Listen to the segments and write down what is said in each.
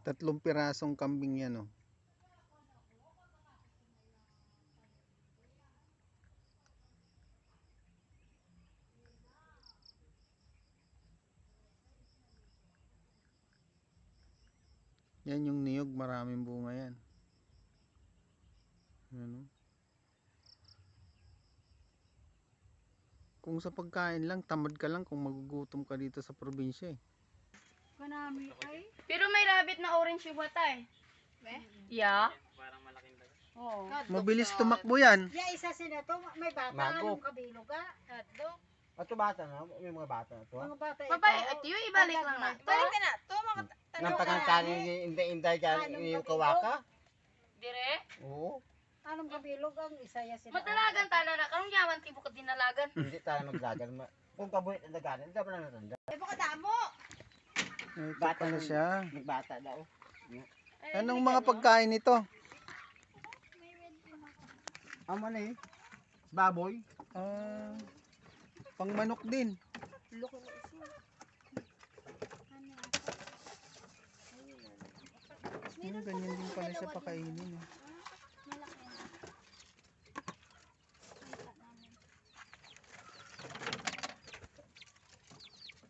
Tatlong pirasong kambing yan, oh. Yan yung niyog, maraming bunga yan. Ano? Kung sa pagkain lang, tamad ka lang kung magugutom ka dito sa probinsya eh. Kanami ay. Pero may rabbit na orange yung bata eh. Yeah. Parang malaking daga. Oo. Mabilis tumakbo yan. Ya isa sila to, may bata Magok. anong kabilog ka? Hotdog. Ato bata na, may mga bata na to. Mga bata Babae, at yun, ibalik lang na. Balik ka na. To, mga Nang pagkantani ni Inday dyan, yung kawaka. dire. Oo, Anong kabilog ang isa ya sila? Madalagan tala na. Karong yaman tibo ka dinalagan. hindi tayo maglagan. Kung kabuhit ang daganan, hindi pa na natanda. Eh, baka damo. Ito Bata pala na siya. Nagbata daw. Anong mga pagkain ito? Ang ano eh, baboy. Ah, pang manok din. Ganyan din pala siya pakainin. Eh.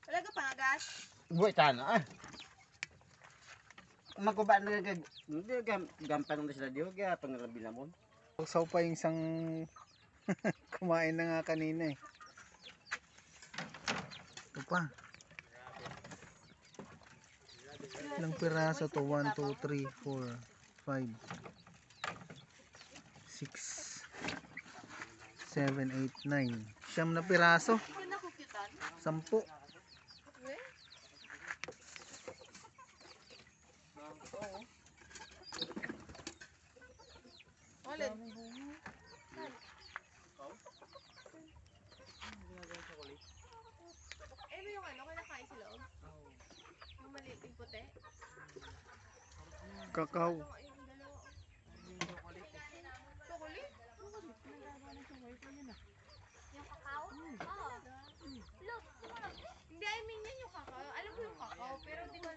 Talaga pangagas. Buhay sana ah. Magkuba na gampan na sila diyo, kaya pangalabi na mo. Usaw pa yung isang kumain na nga kanina eh. Ito pa. Ilang piraso to? 1, 2, 3, 4, 5, 6, 7, 8, 9. Siyam na piraso. Yun ako cutan. 10. Ulit. Eh, may yung ano, kinakain sila. Yung maliit yung puti. Kakao. Yung dalawa. Chocolate? Yung kakao? Oo. Look, hindi, I mean yan yung kakao. Alam ko yung kakao, pero di ba